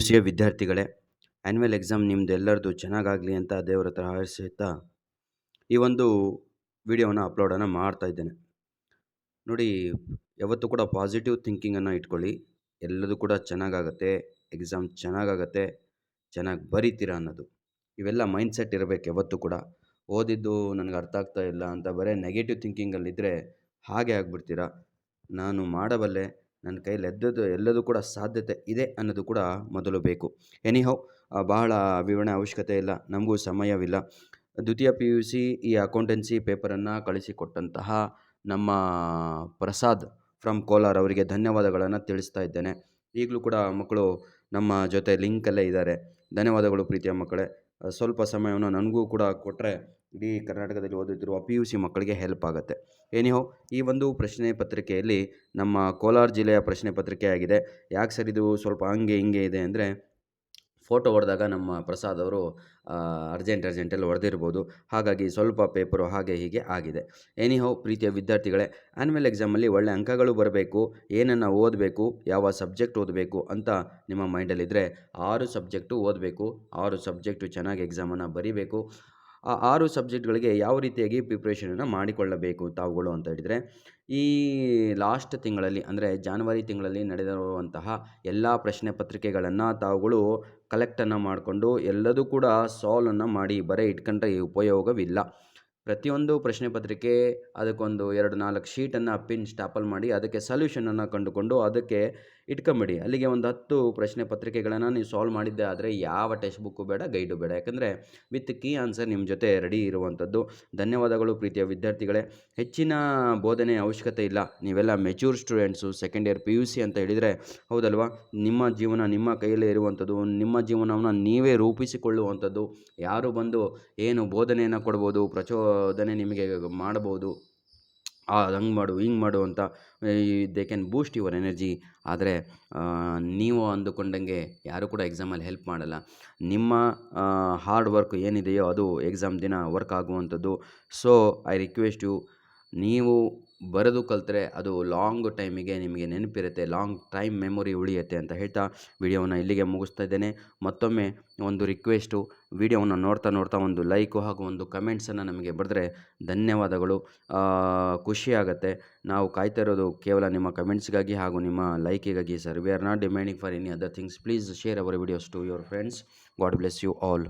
C ವಿದ್ಯಾರ್ಥಿಗಳೇ, annual exam ನಿಮ್ದು ಎಲ್ಲರದು ಚೆನ್ನಾಗಾಗಲಿ ಅಂತ ದೇವರ ಹತ್ರ ಹಾರೈಸುತ್ತಾ ಈ ಒಂದು ವಿಡಿಯೋನ ಅಪ್ಲೋಡನ್ನು ಮಾಡ್ತಾ ಇದ್ದೇನೆ. ನೋಡಿ, ಯಾವತ್ತೂ ಕೂಡ ಪಾಸಿಟಿವ್ ಥಿಂಕಿಂಗನ್ನು ಇಟ್ಕೊಳ್ಳಿ. ಎಲ್ಲದೂ ಕೂಡ ಚೆನ್ನಾಗಾಗತ್ತೆ, ಎಕ್ಸಾಮ್ ಚೆನ್ನಾಗಾಗತ್ತೆ, ಚೆನ್ನಾಗಿ ಬರೀತೀರಾ ಅನ್ನೋದು. ಇವೆಲ್ಲ ಮೈಂಡ್ಸೆಟ್ ಇರಬೇಕು ಯಾವತ್ತೂ ಕೂಡ. ಓದಿದ್ದು ನನಗೆ ಅರ್ಥ ಆಗ್ತಾ ಇಲ್ಲ ಅಂತ ಬರೀ ನೆಗೆಟಿವ್ ಥಿಂಕಿಂಗಲ್ಲಿದ್ದರೆ ಹಾಗೆ ಆಗಿಬಿಡ್ತೀರಾ. ನಾನು ಮಾಡಬಲ್ಲೆ, ನನ್ನ ಕೈಯಲ್ಲಿ ಎಲ್ಲದೂ ಕೂಡ ಸಾಧ್ಯತೆ ಇದೆ ಅನ್ನೋದು ಕೂಡ ಮೊದಲು ಬೇಕು. ಎನಿಹೌ, ಬಹಳ ವಿವರಣೆ ಅವಶ್ಯಕತೆ ಇಲ್ಲ, ನಮಗೂ ಸಮಯವಿಲ್ಲ. ದ್ವಿತೀಯ PUC ಈ ಅಕೌಂಟೆನ್ಸಿ ಪೇಪರನ್ನು ಕಳಿಸಿಕೊಟ್ಟಂತಹ ನಮ್ಮ ಪ್ರಸಾದ್ ಫ್ರಮ್ ಕೋಲಾರ್ ಅವರಿಗೆ ಧನ್ಯವಾದಗಳನ್ನು ತಿಳಿಸ್ತಾ ಇದ್ದೇನೆ. ಈಗಲೂ ಕೂಡ ಮಕ್ಕಳು ನಮ್ಮ ಜೊತೆ ಲಿಂಕಲ್ಲೇ ಇದ್ದಾರೆ. ಧನ್ಯವಾದಗಳು ಪ್ರೀತಿಯ ಮಕ್ಕಳೇ. ಸ್ವಲ್ಪ ಸಮಯವನ್ನು ನನಗೂ ಕೂಡ ಕೊಟ್ಟರೆ ಇಡೀ ಕರ್ನಾಟಕದಲ್ಲಿ ಓದುತ್ತಿರುವ PUC ಮಕ್ಕಳಿಗೆ ಹೆಲ್ಪ್ ಆಗುತ್ತೆ. ಎನಿಹೌ, ಈ ಒಂದು ಪ್ರಶ್ನೆ ಪತ್ರಿಕೆಯಲ್ಲಿ ನಮ್ಮ ಕೋಲಾರ ಜಿಲ್ಲೆಯ ಪ್ರಶ್ನೆ ಪತ್ರಿಕೆ ಆಗಿದೆ. ಯಾಕೆ ಸರ್ ಇದು ಸ್ವಲ್ಪ ಹಂಗೆ ಹಿಂಗೆ ಇದೆ ಅಂದರೆ, ಫೋಟೋ ಹೊಡೆದಾಗ ನಮ್ಮ ಪ್ರಸಾದ್ ಅವರು ಅರ್ಜೆಂಟಲ್ಲಿ ಹೊಡೆದಿರ್ಬೋದು. ಹಾಗಾಗಿ ಸ್ವಲ್ಪ ಪೇಪರು ಹಾಗೆ ಹೀಗೆ ಆಗಿದೆ. ಎನಿಹೌ, ಪ್ರೀತಿಯ ವಿದ್ಯಾರ್ಥಿಗಳೇ, ಆ್ಯನ್ಯುವಲ್ ಎಕ್ಸಾಮಲ್ಲಿ ಒಳ್ಳೆ ಅಂಕಗಳು ಬರಬೇಕು, ಏನನ್ನು ಓದಬೇಕು, ಯಾವ ಸಬ್ಜೆಕ್ಟ್ ಓದಬೇಕು ಅಂತ ನಿಮ್ಮ ಮೈಂಡಲ್ಲಿದ್ದರೆ 6 ಸಬ್ಜೆಕ್ಟು ಓದಬೇಕು. 6 ಸಬ್ಜೆಕ್ಟು ಚೆನ್ನಾಗಿ ಎಕ್ಸಾಮನ್ನು ಬರೀಬೇಕು. ಆ 6 ಸಬ್ಜೆಕ್ಟ್ಗಳಿಗೆ ಯಾವ ರೀತಿಯಾಗಿ ಪ್ರಿಪ್ರೇಷನನ್ನು ಮಾಡಿಕೊಳ್ಳಬೇಕು ತಾವುಗಳು ಅಂತ ಹೇಳಿದರೆ, ಈ ಲಾಸ್ಟ್ ತಿಂಗಳಲ್ಲಿ ಅಂದರೆ ಜಾನ್ವರಿ ತಿಂಗಳಲ್ಲಿ ನಡೆದಿರುವಂತಹ ಎಲ್ಲ ಪ್ರಶ್ನೆ ಪತ್ರಿಕೆಗಳನ್ನು ತಾವುಗಳು ಕಲೆಕ್ಟನ್ನು ಮಾಡಿಕೊಂಡು ಎಲ್ಲದೂ ಕೂಡ ಸಾಲ್ವನ್ನು ಮಾಡಿ ಬರೀ ಇಟ್ಕೊಂಡ್ರೆ ಉಪಯೋಗವಿಲ್ಲ. ಪ್ರತಿಯೊಂದು ಪ್ರಶ್ನೆ ಪತ್ರಿಕೆ ಅದಕ್ಕೊಂದು 2-4 ಶೀಟನ್ನು ಪಿನ್ ಸ್ಟಾಪಲ್ ಮಾಡಿ ಅದಕ್ಕೆ ಸೊಲ್ಯೂಷನನ್ನು ಕಂಡುಕೊಂಡು ಅದಕ್ಕೆ ಇಟ್ಕೊಂಬಿಡಿ. ಅಲ್ಲಿಗೆ ಒಂದು 10 ಪ್ರಶ್ನೆ ಪತ್ರಿಕೆಗಳನ್ನು ನೀವು ಸಾಲ್ವ್ ಮಾಡಿದ್ದೆ ಆದರೆ ಯಾವ ಟೆಕ್ಸ್ಟ್ ಬುಕ್ಕು ಬೇಡ, ಗೈಡು ಬೇಡ. ಯಾಕಂದರೆ ವಿತ್ ಕೀ ಆನ್ಸರ್ ನಿಮ್ಮ ಜೊತೆ ರೆಡಿ ಇರುವಂಥದ್ದು. ಧನ್ಯವಾದಗಳು ಪ್ರೀತಿಯ ವಿದ್ಯಾರ್ಥಿಗಳೇ. ಹೆಚ್ಚಿನ ಬೋಧನೆ ಅವಶ್ಯಕತೆ ಇಲ್ಲ. ನೀವೆಲ್ಲ mature students, second year PUC ಅಂತ ಹೇಳಿದರೆ ಹೌದಲ್ವಾ, ನಿಮ್ಮ ಜೀವನ ನಿಮ್ಮ ಕೈಯಲ್ಲೇ ಇರುವಂಥದ್ದು, ನಿಮ್ಮ ಜೀವನವನ್ನು ನೀವೇ ರೂಪಿಸಿಕೊಳ್ಳುವಂಥದ್ದು. ಯಾರು ಬಂದು ಏನು ಬೋಧನೆಯನ್ನು ಕೊಡ್ಬೋದು, ಪ್ರಚೋದನೆ ನಿಮಗೆ ಮಾಡ್ಬೋದು, ಅದು ಹಂಗೆ ಮಾಡು ಹಿಂಗೆ ಮಾಡು ಅಂತ they can Boost your energy. ಆದರೆ ನೀವು ಅಂದುಕೊಂಡಂಗೆ ಯಾರೂ ಕೂಡ ಎಕ್ಸಾಮಲ್ಲಿ ಹೆಲ್ಪ್ ಮಾಡಲ್ಲ. ನಿಮ್ಮ ಹಾರ್ಡ್ ವರ್ಕ್ ಏನಿದೆಯೋ ಅದು ಎಕ್ಸಾಮ್ ದಿನ ವರ್ಕ್ ಆಗುವಂಥದ್ದು. ಸೊ ಐ ರಿಕ್ವೆಸ್ಟ್ ಯು, ನೀವು ಬರೆದು ಕಲಿತ್ರೆ ಅದು ಲಾಂಗ್ ಟೈಮಿಗೆ ನಿಮಗೆ ನೆನಪಿರುತ್ತೆ, ಲಾಂಗ್ ಟೈಮ್ ಮೆಮೊರಿ ಉಳಿಯುತ್ತೆ ಅಂತ ಹೇಳ್ತಾ ವಿಡಿಯೋವನ್ನು ಇಲ್ಲಿಗೆ ಮುಗಿಸ್ತಾ ಇದ್ದೇನೆ. ಮತ್ತೊಮ್ಮೆ ಒಂದು ರಿಕ್ವೆಸ್ಟು, ವಿಡಿಯೋವನ್ನು ನೋಡ್ತಾ ಒಂದು ಲೈಕು ಹಾಗೂ ಒಂದು ಕಮೆಂಟ್ಸನ್ನು ನಮಗೆ ಬರೆದ್ರೆ ಧನ್ಯವಾದಗಳು. ಖುಷಿಯಾಗತ್ತೆ. ನಾವು ಕಾಯ್ತಾ ಇರೋದು ಕೇವಲ ನಿಮ್ಮ ಕಮೆಂಟ್ಸ್ಗಾಗಿ ಹಾಗೂ ನಿಮ್ಮ ಲೈಕಿಗಾಗಿ sir. We are not demanding for any other things. Please share our videos to your friends. God bless you all.